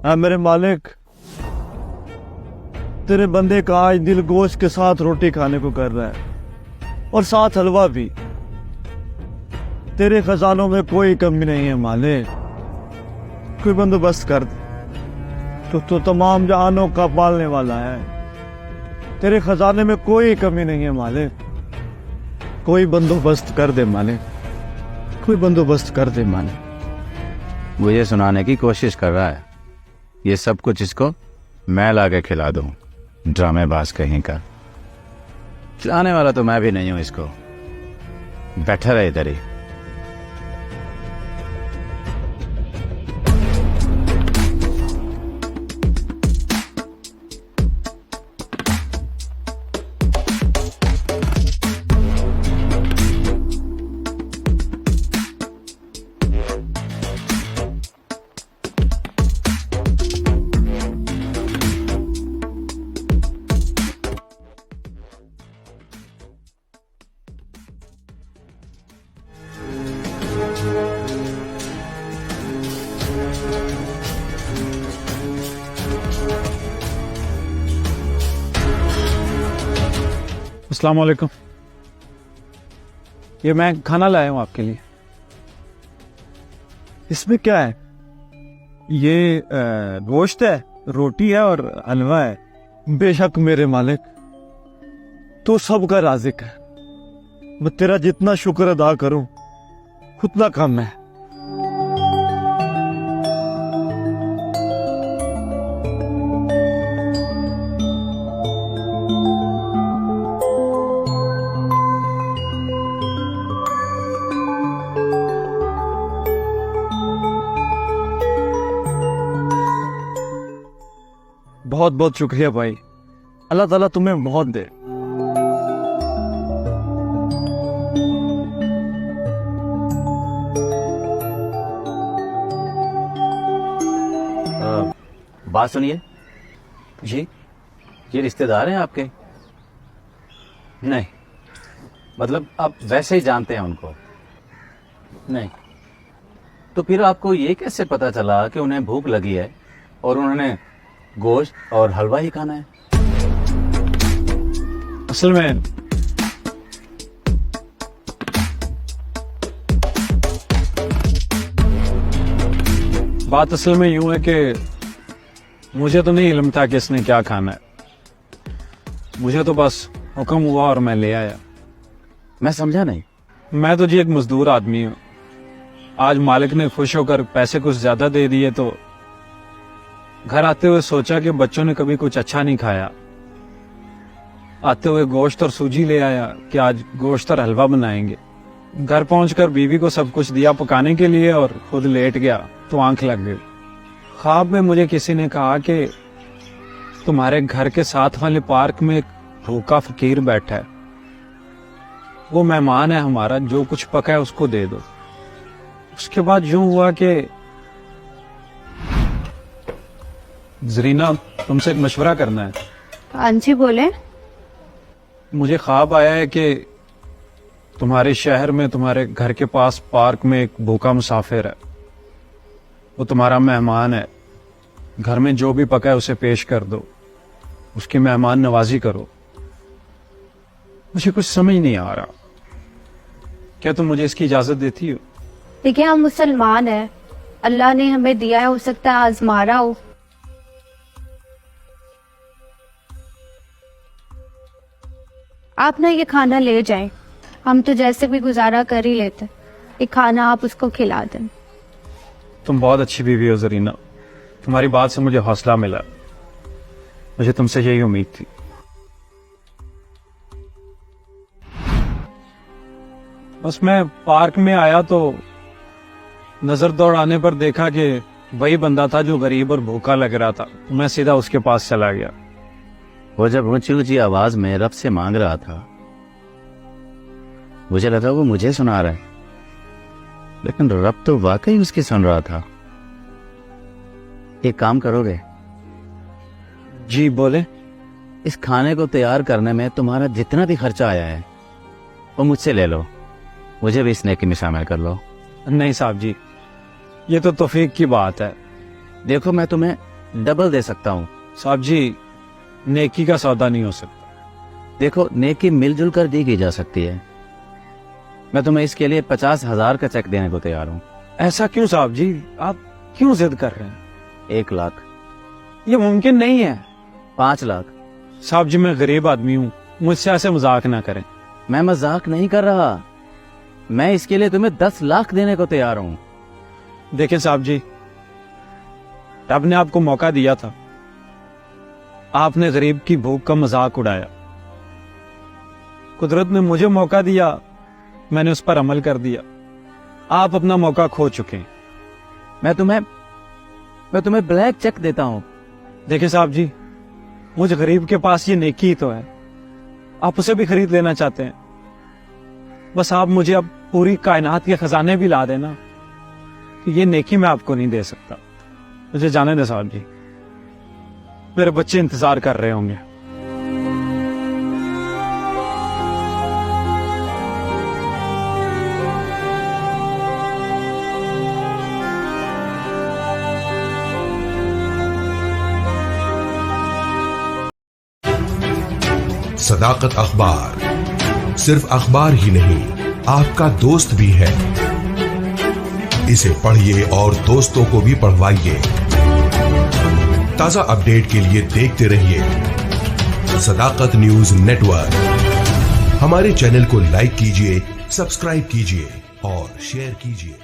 मेरे मालिक, तेरे बंदे का आज दिल गोश्त के साथ रोटी खाने को कर रहा है और साथ हलवा भी। तेरे खजानों में कोई कमी नहीं है मालिक, कोई बंदोबस्त कर दे। तो तमाम जहानों का पालने वाला है, तेरे खजाने में कोई कमी नहीं है मालिक, कोई बंदोबस्त कर दे मालिक, कोई बंदोबस्त कर दे मालिक। मुझे सुनाने की कोशिश कर रहा है, ये सब कुछ इसको मैं ला के खिला दूं। ड्रामेबाज कहीं का, खिलाने वाला तो मैं भी नहीं हूं इसको। बैठा रहे इधर ही। अस्सलाम वालेकुम। ये मैं खाना लाया हूँ आपके लिए। इसमें क्या है? ये गोश्त है, रोटी है और हलवा है। बेशक मेरे मालिक, तू सबका राज़िक है। मैं तेरा जितना शुक्र अदा करूं उतना कम है। बहुत बहुत शुक्रिया भाई, अल्लाह ताला तुम्हें बहुत दे। बात सुनिए जी, ये रिश्तेदार हैं आपके? नहीं, मतलब आप वैसे ही जानते हैं उनको? नहीं, तो फिर आपको ये कैसे पता चला कि उन्हें भूख लगी है और उन्होंने गोश्त और हलवा ही खाना है? असल में बात असल में यूं है कि मुझे तो नहीं इल्म था कि इसने क्या खाना है। मुझे तो बस हुक्म हुआ और मैं ले आया। मैं समझा नहीं। मैं तो जी एक मजदूर आदमी हूँ। आज मालिक ने खुश होकर पैसे कुछ ज्यादा दे दिए तो घर आते हुए सोचा कि बच्चों ने कभी कुछ अच्छा नहीं खाया। आते हुए गोश्त और सूजी ले आया कि आज गोश्त और हलवा बनाएंगे। घर पहुंचकर बीवी को सब कुछ दिया पकाने के लिए और खुद लेट गया तो आंख लग गई। ख्वाब में मुझे किसी ने कहा कि तुम्हारे घर के साथ वाले पार्क में एक भूखा फकीर बैठा है, वो मेहमान है हमारा, जो कुछ पका है उसको दे दो। उसके बाद यूं हुआ कि जरीना, तुमसे एक मशवरा करना है। हाँ जी बोले। मुझे ख्वाब आया है कि तुम्हारे शहर में तुम्हारे घर के पास पार्क में एक भूखा मुसाफिर है। वो तुम्हारा मेहमान है। घर में जो भी पका है उसे पेश कर दो, उसकी मेहमान नवाजी करो। मुझे कुछ समझ नहीं आ रहा, क्या तुम मुझे इसकी इजाजत देती हो? देखिए, हम मुसलमान हैं, अल्लाह ने हमें दिया है, हो सकता है आजमा रहा हो। आप ना ये खाना ले जाएं, हम तो जैसे भी गुजारा कर ही लेते। ये खाना आप उसको खिला दें। तुम बहुत अच्छी बीवी हो जरीना, तुम्हारी बात से मुझे हौसला मिला। मुझे तुमसे यही उम्मीद थी। बस मैं पार्क में आया तो नजर दौड़ाने पर देखा कि वही बंदा था जो गरीब और भूखा लग रहा था। मैं सीधा उसके पास चला गया। वो जब ऊंची ऊंची आवाज में रब से मांग रहा था, मुझे लगा वो मुझे सुना रहा है, लेकिन रब तो वाकई उसकी सुन रहा था। एक काम करोगे? जी बोले। इस खाने को तैयार करने में तुम्हारा जितना भी खर्चा आया है वो मुझसे ले लो, मुझे भी इस नेकी में शामिल कर लो। नहीं साहब जी, ये तो तौफीक की बात है। देखो, मैं तुम्हें डबल दे सकता हूँ। साहब जी, नेकी का सौदा नहीं हो सकता। देखो, नेकी मिलजुल कर दी की जा सकती है। मैं तुम्हें इसके लिए 50,000 का चेक देने को तैयार हूँ। ऐसा क्यों साहब जी? आप क्यों जिद कर रहे हैं? 1 लाख। ये मुमकिन नहीं है। 5 लाख। साहब जी, मैं गरीब आदमी हूँ, मुझसे ऐसे मजाक ना करें। मैं मजाक नहीं कर रहा, मैं इसके लिए तुम्हें 10 लाख देने को तैयार हूँ। देखें साहब जी, रब ने आपको मौका दिया था, आपने गरीब की भूख का मजाक उड़ाया। कुदरत ने मुझे मौका दिया, मैंने उस पर अमल कर दिया। आप अपना मौका खो चुके हैं। मैं तुम्हें ब्लैक चेक देता हूँ। देखिए साहब जी, मुझ गरीब के पास ये नेकी ही तो है, आप उसे भी खरीद लेना चाहते हैं। बस आप मुझे अब पूरी कायनात के खजाने भी ला देना, कि ये नेकी मैं आपको नहीं दे सकता। मुझे जाने दे साहब जी, मेरे बच्चे इंतजार कर रहे होंगे। सदाकत अखबार सिर्फ अखबार ही नहीं, आपका दोस्त भी है। इसे पढ़िए और दोस्तों को भी पढ़वाइए। ताजा अपडेट के लिए देखते रहिए सदाकत न्यूज नेटवर्क। हमारे चैनल को लाइक कीजिए, सब्सक्राइब कीजिए और शेयर कीजिए।